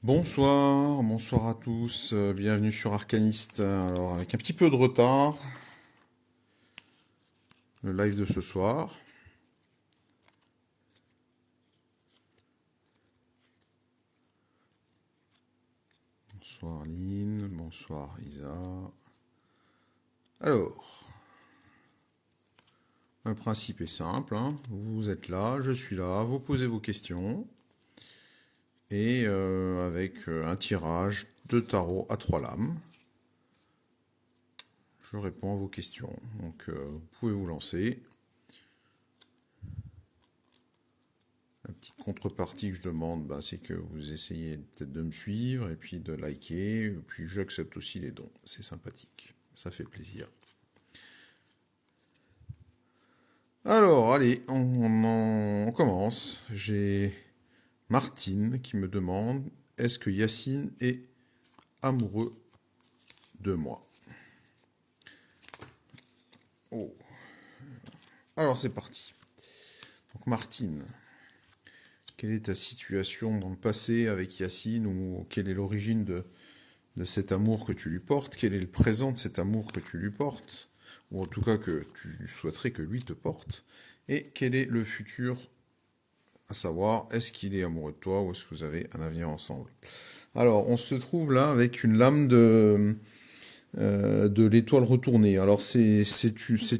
Bonsoir, bonsoir à tous, bienvenue sur Arcaniste. Alors avec un petit peu de retard, le live de ce soir. Bonsoir Lynn, bonsoir Isa. Alors, le principe est simple, hein. Vous êtes là, je suis là, vous posez vos questions. Et avec un tirage de tarot à 3 lames, je réponds à vos questions. Donc vous pouvez vous lancer. La petite contrepartie que je demande, c'est que vous essayez peut-être de me suivre et puis de liker. Et puis j'accepte aussi les dons. C'est sympathique. Ça fait plaisir. Alors, allez, on commence. J'ai Martine qui me demande, est-ce que Yacine est amoureux de moi? Oh. Alors c'est parti. Donc Martine, quelle est ta situation dans le passé avec Yacine, ou quelle est l'origine de cet amour que tu lui portes? Quel est le présent de cet amour que tu lui portes? Ou en tout cas que tu souhaiterais que lui te porte? Et quel est le futur, à savoir, est-ce qu'il est amoureux de toi ou est-ce que vous avez un avenir ensemble? Alors, on se trouve là avec une lame de l'étoile retournée. Alors, c'est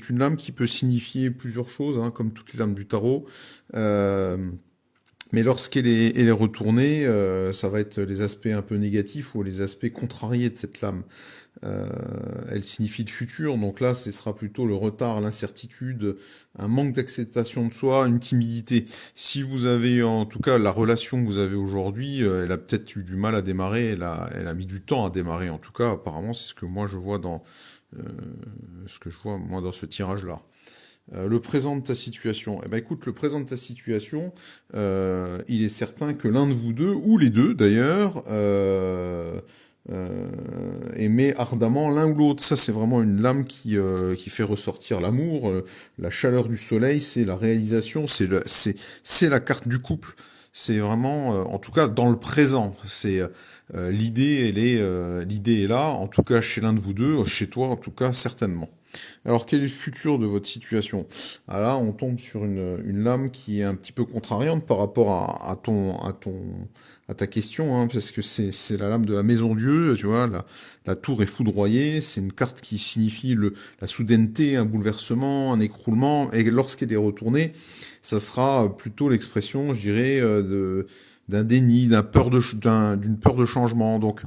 une lame qui peut signifier plusieurs choses, hein, comme toutes les lames du tarot. Euh, Mais elle est retournée, ça va être les aspects un peu négatifs ou les aspects contrariés de cette lame. Euh, Elle signifie le futur, donc là, ce sera plutôt le retard, l'incertitude, un manque d'acceptation de soi, une timidité. Si vous avez, en tout cas, la relation que vous avez aujourd'hui, elle a peut-être eu du mal à démarrer, elle a mis du temps à démarrer, en tout cas, apparemment, c'est ce que moi je vois euh, ce que je vois moi dans ce tirage-là. Le présent de ta situation. Eh ben écoute, le présent de ta situation, il est certain que l'un de vous deux, ou les deux d'ailleurs, euh, aimer ardemment l'un ou l'autre. Ça, c'est vraiment une lame qui fait ressortir l'amour, la chaleur du soleil, c'est la réalisation, c'est la carte du couple. C'est vraiment, en tout cas, dans le présent. C'est l'idée est là, en tout cas chez l'un de vous deux, chez toi en tout cas certainement. Alors, quel est le futur de votre situation? Ah là, on tombe sur une lame qui est un petit peu contrariante par rapport à ta question, hein, parce que c'est la lame de la maison Dieu, tu vois, la tour est foudroyée, c'est une carte qui signifie la soudaineté, un bouleversement, un écroulement, et lorsqu'elle est retournée, ça sera plutôt l'expression, je dirais, d'un déni, d'une peur de changement. Donc,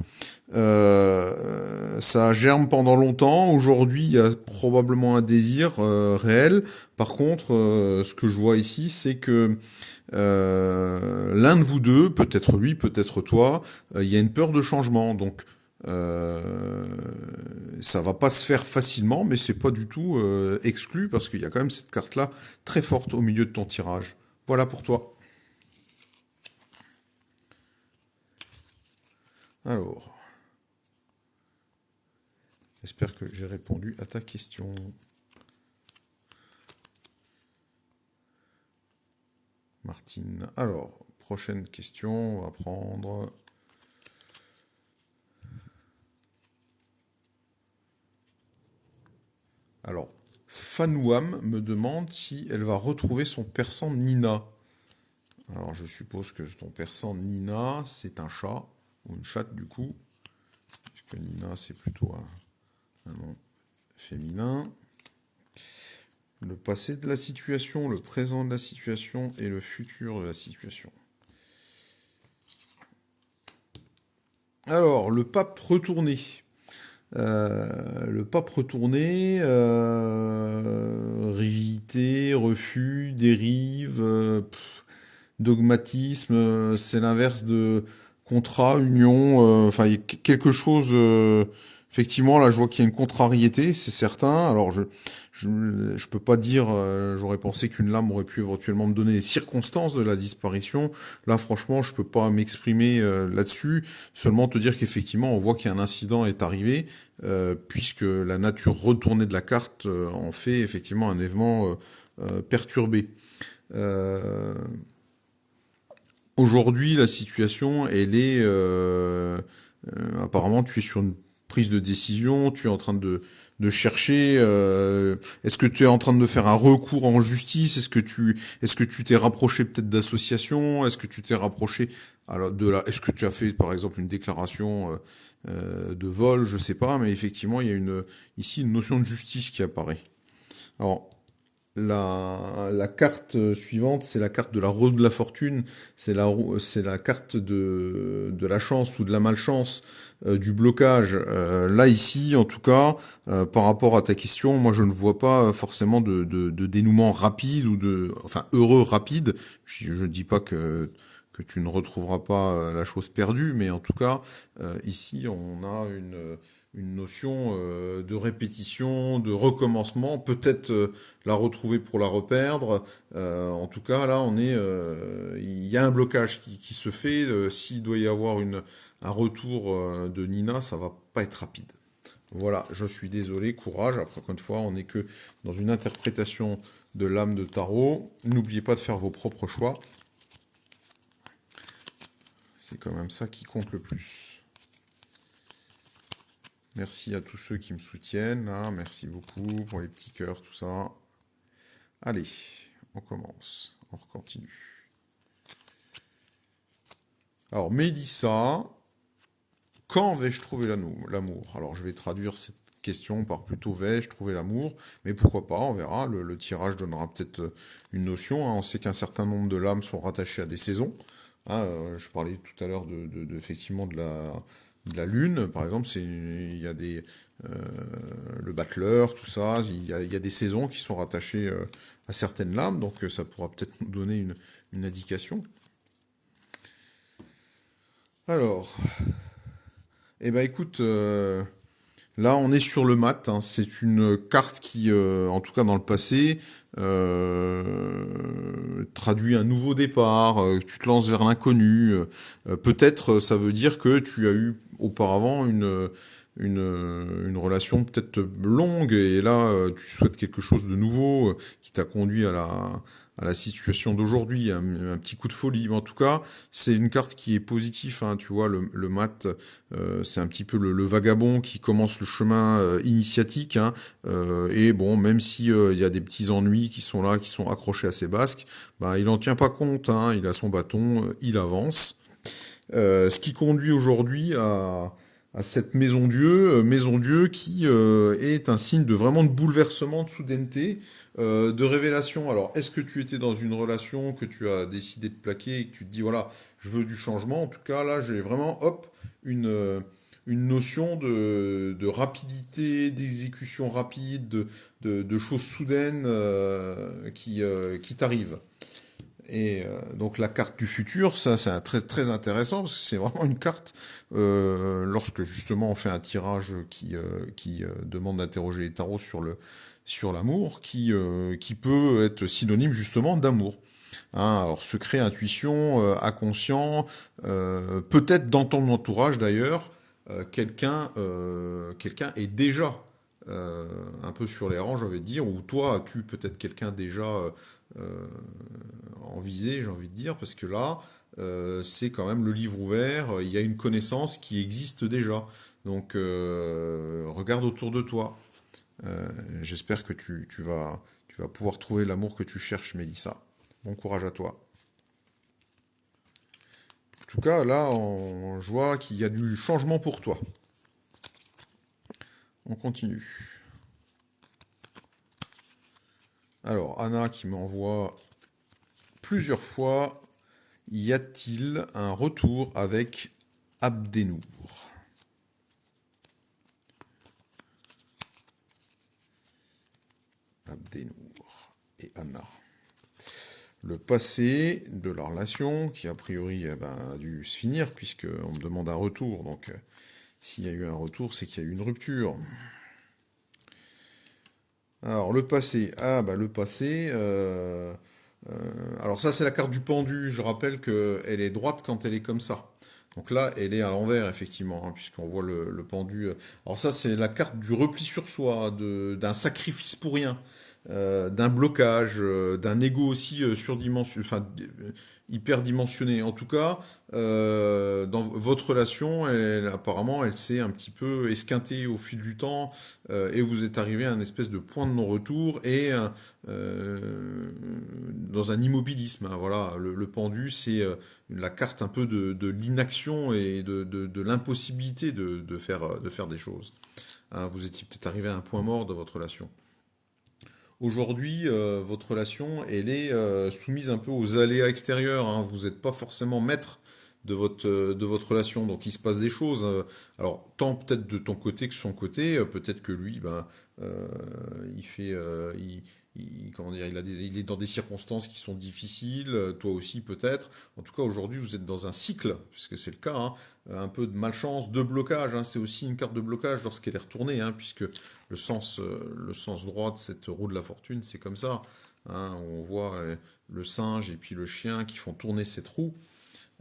ça germe pendant longtemps. Aujourd'hui, il y a probablement un désir réel. Par contre, ce que je vois ici, c'est que l'un de vous deux, peut-être lui, peut-être toi, il y a une peur de changement. Donc, euh, ça va pas se faire facilement, mais c'est pas du tout exclu parce qu'il y a quand même cette carte-là très forte au milieu de ton tirage. Voilà pour toi. Alors, j'espère que j'ai répondu à ta question. Martine. Alors, prochaine question, on va prendre... Alors, Fanouam me demande si elle va retrouver son persan Nina. Alors, je suppose que ton persan Nina, c'est un chat, ou une chatte du coup, puisque Nina, c'est plutôt un nom féminin. Le passé de la situation, le présent de la situation et le futur de la situation. Alors, le pape retourné. Le pape retourné, rigidité, refus, dérive, dogmatisme, c'est l'inverse de contrat, union, enfin il y a quelque chose. Effectivement, là, je vois qu'il y a une contrariété, c'est certain. Alors, je peux pas dire. J'aurais pensé qu'une lame aurait pu éventuellement me donner les circonstances de la disparition. Là, franchement, je peux pas m'exprimer là-dessus. Seulement te dire qu'effectivement, on voit qu'un incident est arrivé, puisque la nature retournée de la carte en fait effectivement un événement perturbé. Euh, Aujourd'hui, la situation, elle est apparemment, tu es sur une prise de décision, tu es en train de chercher. Est-ce que tu es en train de faire un recours en justice? Est-ce que tu t'es rapproché peut-être d'associations? Est-ce que tu t'es rapproché alors est-ce que tu as fait par exemple une déclaration de vol? Je sais pas, mais effectivement, il y a ici une notion de justice qui apparaît. Alors, la carte suivante, c'est la carte de la roue de la fortune, c'est la carte de la chance ou de la malchance, du blocage. Là, ici, en tout cas, par rapport à ta question, moi, je ne vois pas forcément de dénouement rapide enfin, heureux rapide. Je ne dis pas que tu ne retrouveras pas la chose perdue, mais en tout cas, ici, on a une notion de répétition, de recommencement, peut-être la retrouver pour la reperdre. En tout cas, là, il y a un blocage qui se fait. S'il doit y avoir un retour de Nina, ça va pas être rapide. Voilà, je suis désolé, courage. Après, encore une fois, on n'est que dans une interprétation de l'âme de tarot. N'oubliez pas de faire vos propres choix. C'est quand même ça qui compte le plus. Merci à tous ceux qui me soutiennent. Là. Merci beaucoup pour les petits cœurs, tout ça. Allez, on commence. On continue. Alors, Mélissa, quand vais-je trouver l'amour? Alors, je vais traduire cette question par plutôt vais-je trouver l'amour, mais pourquoi pas, on verra. Le tirage donnera peut-être une notion. Hein. On sait qu'un certain nombre de lames sont rattachées à des saisons. Hein, je parlais tout à l'heure effectivement de la lune, par exemple. Il y a le battleur, tout ça. Il y a des saisons qui sont rattachées à certaines lames, donc ça pourra peut-être nous donner une indication. Alors, eh ben écoute, là, on est sur le mat. Hein. C'est une carte qui, en tout cas dans le passé, traduit un nouveau départ. Tu te lances vers l'inconnu. Peut-être, ça veut dire que tu as eu auparavant une relation peut-être longue et là, tu souhaites quelque chose de nouveau qui t'a conduit à la situation d'aujourd'hui, un petit coup de folie. Mais en tout cas, c'est une carte qui est positive. Hein, tu vois, le mat. C'est un petit peu le vagabond qui commence le chemin initiatique. Hein, et bon, même si il y a des petits ennuis qui sont là, qui sont accrochés à ses basques, bah, il n'en tient pas compte. Hein, il a son bâton, il avance. Ce qui conduit aujourd'hui à cette maison Dieu qui est un signe de vraiment de bouleversement, de soudaineté, de révélation. Alors, est-ce que tu étais dans une relation que tu as décidé de plaquer et que tu te dis, voilà, je veux du changement? En tout cas, là, j'ai vraiment, hop, une, euh, une notion de rapidité, d'exécution rapide, de choses soudaines qui t'arrivent. Et donc la carte du futur, ça c'est très très intéressant parce que c'est vraiment une carte lorsque justement on fait un tirage qui demande d'interroger les tarots sur l'amour, qui peut être synonyme justement d'amour. Hein, alors secret, intuition, inconscient, peut-être dans ton entourage d'ailleurs, quelqu'un est déjà un peu sur les rangs, j'avais dire, ou toi as-tu peut-être quelqu'un déjà euh, en visée, j'ai envie de dire, parce que là, c'est quand même le livre ouvert, il y a une connaissance qui existe déjà. Donc, regarde autour de toi. J'espère que tu vas pouvoir trouver l'amour que tu cherches, Mélissa. Bon courage à toi. En tout cas, là, je vois qu'il y a du changement pour toi. On continue. Alors, Anna qui m'envoie plusieurs fois, y a-t-il un retour avec Abdenour? Abdenour et Anna. Le passé de la relation, qui a priori a dû se finir, puisqu'on me demande un retour. Donc, s'il y a eu un retour, c'est qu'il y a eu une rupture. Alors, le passé. Ah, bah, le passé. Alors, ça, c'est la carte du pendu. Je rappelle qu'elle est droite quand elle est comme ça. Donc là, elle est à l'envers, effectivement, hein, puisqu'on voit le pendu. Alors, ça, c'est la carte du repli sur soi, d'un sacrifice pour rien. d'un blocage, d'un ego aussi surdimensionné, enfin hyperdimensionné. En tout cas, dans votre relation, apparemment, elle s'est un petit peu esquintée au fil du temps et vous êtes arrivé à un espèce de point de non-retour et dans un immobilisme. Hein, voilà, le pendu, c'est la carte un peu de l'inaction et de l'impossibilité de faire des choses. Hein, vous étiez peut-être arrivé à un point mort de votre relation. Aujourd'hui, votre relation, elle est soumise un peu aux aléas extérieurs. Hein. Vous n'êtes pas forcément maître de votre relation, donc il se passe des choses. Alors, tant peut-être de ton côté que de son côté, peut-être que lui, ben, euh, il fait, comment dire, il est dans des circonstances qui sont difficiles. Toi aussi peut-être. En tout cas, aujourd'hui, vous êtes dans un cycle, puisque c'est le cas. Hein, un peu de malchance, de blocage. Hein. C'est aussi une carte de blocage lorsqu'elle est retournée, hein, puisque le sens droit de cette roue de la fortune, c'est comme ça. Hein, on voit le singe et puis le chien qui font tourner cette roue.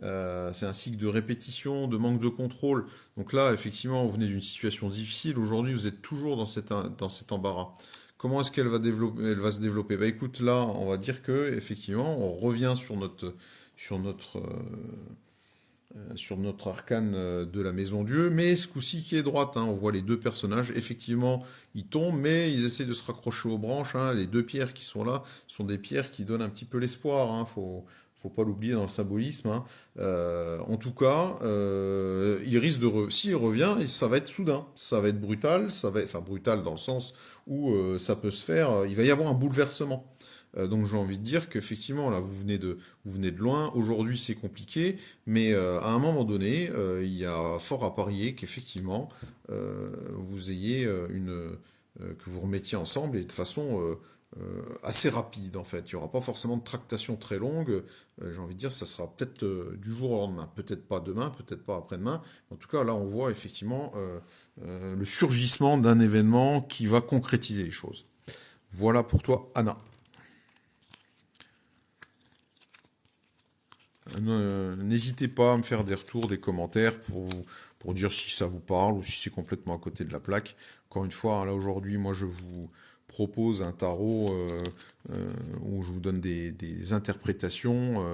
C'est un cycle de répétition, de manque de contrôle. Donc là, effectivement, vous venez d'une situation difficile. Aujourd'hui, vous êtes toujours dans cet embarras. Comment est-ce qu'elle va développer, elle va se développer? Bah écoute, là, on va dire que effectivement, on revient sur notre sur notre arcane de la Maison Dieu, mais ce coup-ci qui est droite, hein, on voit les deux personnages, effectivement, ils tombent, mais ils essaient de se raccrocher aux branches, hein, les deux pierres qui sont là sont des pierres qui donnent un petit peu l'espoir, hein, faut pas l'oublier dans le symbolisme, hein. En tout cas, il risque s'il revient, ça va être soudain, ça va être brutal, enfin brutal dans le sens où ça peut se faire, il va y avoir un bouleversement. Donc j'ai envie de dire qu'effectivement, là, vous venez de loin. Aujourd'hui, c'est compliqué, mais à un moment donné, il y a fort à parier qu'effectivement, vous ayez que vous remettiez ensemble et de façon assez rapide en fait. Il n'y aura pas forcément de tractation très longue. J'ai envie de dire, ça sera peut-être du jour au lendemain. Peut-être pas demain, peut-être pas après-demain. En tout cas, là, on voit effectivement le surgissement d'un événement qui va concrétiser les choses. Voilà pour toi, Anna. N'hésitez pas à me faire des retours, des commentaires pour dire si ça vous parle ou si c'est complètement à côté de la plaque. Encore une fois, hein, là aujourd'hui, moi je vous propose un tarot où je vous donne des interprétations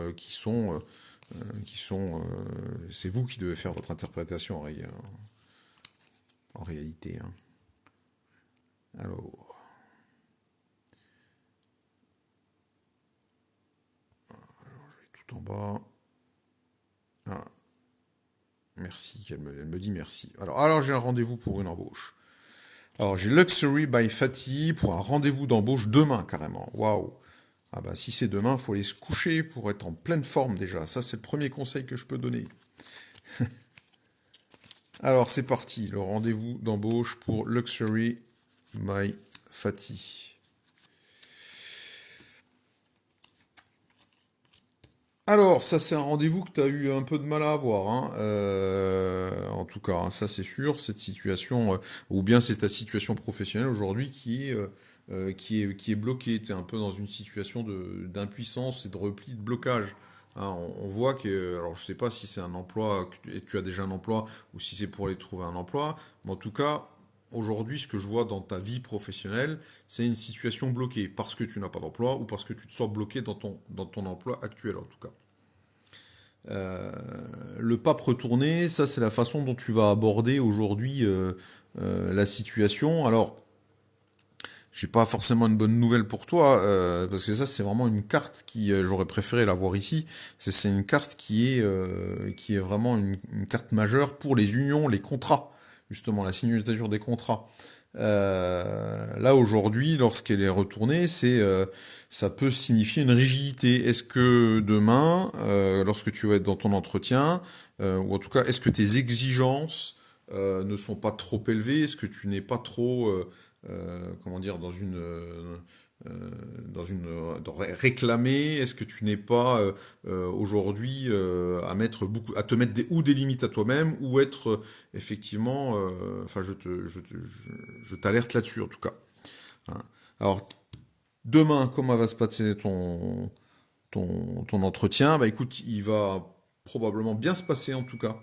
c'est vous qui devez faire votre interprétation en réalité. Hein. Alors, tout en bas. Ah, merci, elle me dit merci. Alors j'ai un rendez-vous pour une embauche. Alors, j'ai Luxury by Fatih pour un rendez-vous d'embauche demain, carrément. Waouh! Ah bah, si c'est demain, il faut aller se coucher pour être en pleine forme déjà. Ça, c'est le premier conseil que je peux donner. Alors, c'est parti. Le rendez-vous d'embauche pour Luxury by Fatih. Alors, ça, c'est un rendez-vous que tu as eu un peu de mal à avoir, hein. En tout cas, hein, ça, c'est sûr. Cette situation, ou bien c'est ta situation professionnelle aujourd'hui qui est bloquée. Tu es un peu dans une situation d'impuissance et de repli, de blocage. Hein, on voit que, alors je sais pas si c'est un emploi, et tu as déjà un emploi, ou si c'est pour aller trouver un emploi, mais en tout cas, aujourd'hui, ce que je vois dans ta vie professionnelle, c'est une situation bloquée, parce que tu n'as pas d'emploi, ou parce que tu te sens bloqué dans ton emploi actuel, en tout cas. Euh, le pape retourné, ça c'est la façon dont tu vas aborder aujourd'hui la situation. Alors, j'ai pas forcément une bonne nouvelle pour toi, parce que ça c'est vraiment une carte qui, j'aurais préféré l'avoir ici. C'est une carte qui est vraiment une carte majeure pour les unions, les contrats, justement la signature des contrats. Là aujourd'hui, lorsqu'elle est retournée, ça peut signifier une rigidité. Est-ce que demain, lorsque tu vas être dans ton entretien, ou en tout cas, est-ce que tes exigences ne sont pas trop élevées? Est-ce que tu n'es pas trop, comment dire, dans réclamer? Est-ce que tu n'es pas aujourd'hui à te mettre des limites à toi-même ou être effectivement, enfin je t'alerte là-dessus en tout cas. Hein. Alors demain, comment va se passer ton entretien? Bah écoute, il va probablement bien se passer en tout cas.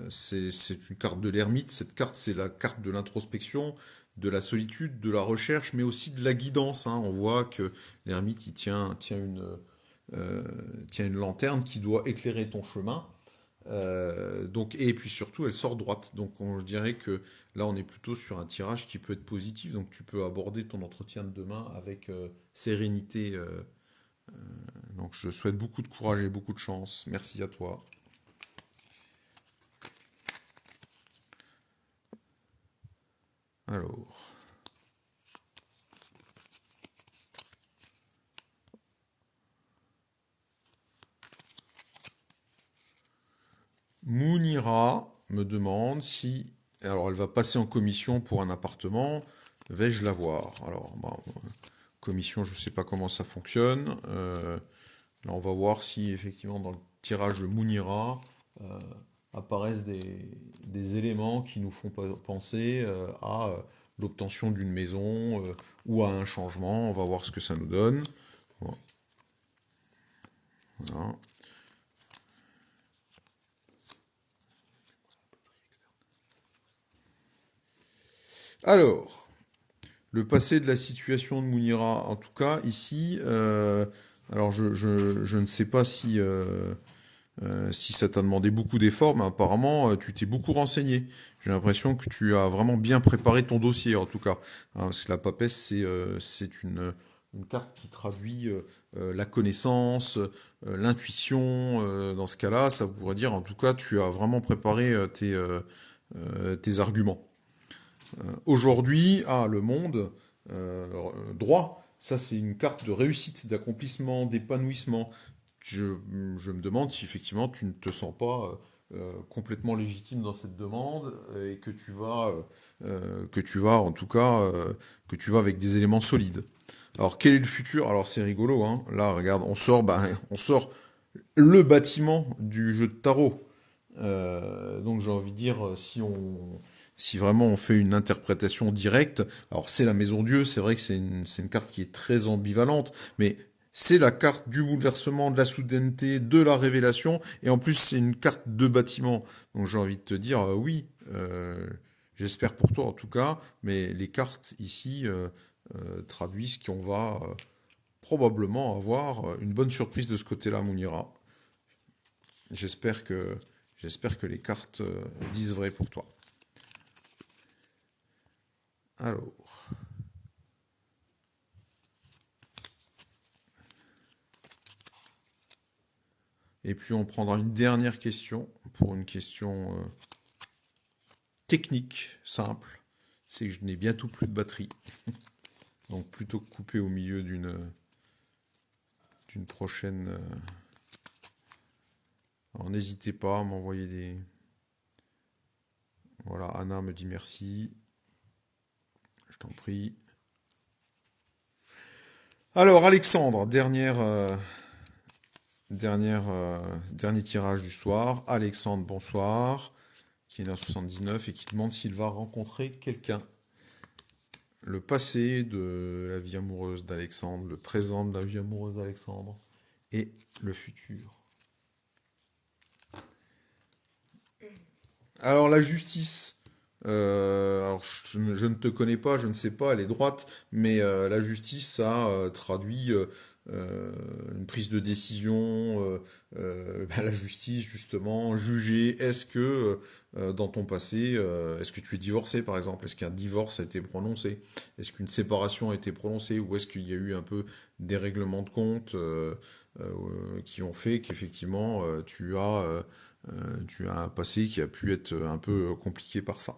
C'est une carte de l'ermite. Cette carte, c'est la carte de l'introspection, de la solitude, de la recherche, mais aussi de la guidance, hein. On voit que l'ermite, euh, tient une lanterne qui doit éclairer ton chemin. Donc, et puis surtout, elle sort droite. Donc, je dirais que là, on est plutôt sur un tirage qui peut être positif. Donc, tu peux aborder ton entretien de demain avec sérénité. Donc, je souhaite beaucoup de courage et beaucoup de chance. Merci à toi. Alors, Mounira me demande si... Alors, elle va passer en commission pour un appartement. Vais-je la voir? Alors, bon, commission, je ne sais pas comment ça fonctionne. Là, on va voir si effectivement dans le tirage de Mounira apparaissent des éléments qui nous font penser à l'obtention d'une maison ou à un changement. On va voir ce que ça nous donne. Voilà. Alors, le passé de la situation de Mounira, en tout cas, ici, alors je ne sais pas si ça t'a demandé beaucoup d'efforts, mais apparemment, tu t'es beaucoup renseigné. J'ai l'impression que tu as vraiment bien préparé ton dossier, en tout cas. Hein, parce que la papesse, c'est une carte qui traduit la connaissance, l'intuition. Dans ce cas-là, ça voudrait dire, en tout cas, tu as vraiment préparé tes arguments. Aujourd'hui, le monde droit, ça c'est une carte de réussite, d'accomplissement, d'épanouissement. Je, je me demande si effectivement tu ne te sens pas complètement légitime dans cette demande et que tu vas en tout cas que tu vas avec des éléments solides. Alors quel est le futur? Alors c'est rigolo, hein. Là regarde, on sort le bâtiment du jeu de tarot. Donc j'ai envie de dire, si vraiment on fait une interprétation directe, alors c'est la Maison Dieu, c'est vrai que c'est une carte qui est très ambivalente, mais c'est la carte du bouleversement, de la soudaineté, de la révélation, et en plus c'est une carte de bâtiment. Donc j'ai envie de te dire, oui, j'espère pour toi en tout cas, mais les cartes ici traduisent qu'on va probablement avoir une bonne surprise de ce côté-là, Mounira. J'espère que, j'espère que les cartes disent vrai pour toi. Alors, et puis on prendra une dernière question pour une question technique, simple. C'est que je n'ai bientôt plus de batterie. Donc plutôt que couper au milieu d'une prochaine... alors n'hésitez pas à m'envoyer des... Voilà, Anna me dit merci. Je t'en prie. Alors Alexandre, dernier tirage du soir. Alexandre, bonsoir, qui est né en 79 et qui demande s'il va rencontrer quelqu'un. Le passé de la vie amoureuse d'Alexandre, le présent de la vie amoureuse d'Alexandre et le futur. Alors la justice, alors je ne te connais pas, je ne sais pas, elle est droite, mais la justice, ça traduit une prise de décision, la justice justement, juger, est-ce que dans ton passé, est-ce que tu es divorcé par exemple, est-ce qu'un divorce a été prononcé, est-ce qu'une séparation a été prononcée, ou est-ce qu'il y a eu un peu des règlements de compte qui ont fait qu'effectivement tu as un passé qui a pu être un peu compliqué par ça.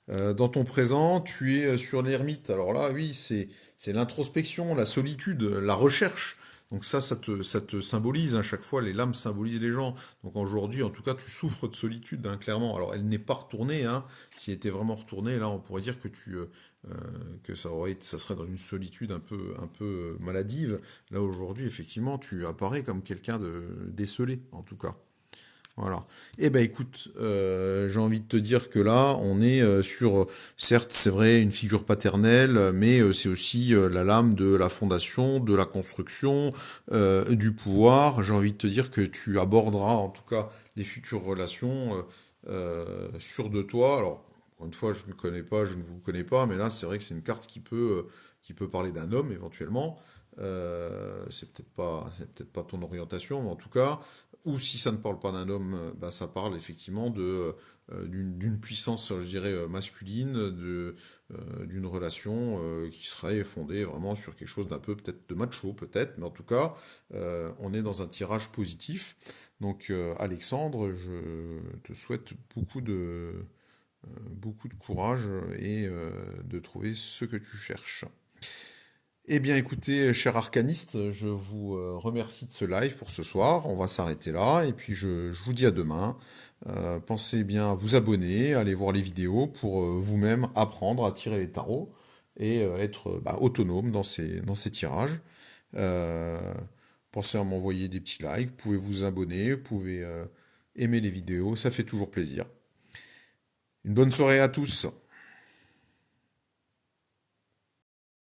Dans ton présent, tu es sur l'ermite. Alors là, oui, c'est l'introspection, la solitude, la recherche. Donc ça te symbolise, hein. Chaque fois, les lames symbolisent les gens. Donc aujourd'hui, en tout cas, tu souffres de solitude, hein, clairement. Alors elle n'est pas retournée, hein. Si elle était vraiment retournée, là, on pourrait dire que ça serait dans une solitude un peu maladive. Là aujourd'hui, effectivement, tu apparais comme quelqu'un de décelé, en tout cas. Voilà. Eh ben écoute, j'ai envie de te dire que là, on est sur, certes, c'est vrai, une figure paternelle, mais c'est aussi la lame de la fondation, de la construction, du pouvoir. J'ai envie de te dire que tu aborderas, en tout cas, les futures relations sûres de toi. Alors, Encore une fois, je ne le connais pas, je ne vous le connais pas, mais là, c'est vrai que c'est une carte qui peut parler d'un homme éventuellement. C'est peut-être pas ton orientation, mais en tout cas, ou si ça ne parle pas d'un homme, bah, ça parle effectivement d'une puissance, je dirais, masculine, d'une relation qui serait fondée vraiment sur quelque chose d'un peu peut-être de macho, peut-être, mais en tout cas, on est dans un tirage positif. Donc, Alexandre, je te souhaite beaucoup de courage et de trouver ce que tu cherches. Eh bien, écoutez, cher arcaniste, je vous remercie de ce live pour ce soir. On va s'arrêter là et puis je vous dis à demain. Pensez bien à vous abonner, à aller voir les vidéos pour vous-même apprendre à tirer les tarots et être bah, autonome dans ces tirages. Euh, Pensez à m'envoyer des petits likes, vous pouvez vous abonner, vous pouvez aimer les vidéos, ça fait toujours plaisir. Une bonne soirée à tous.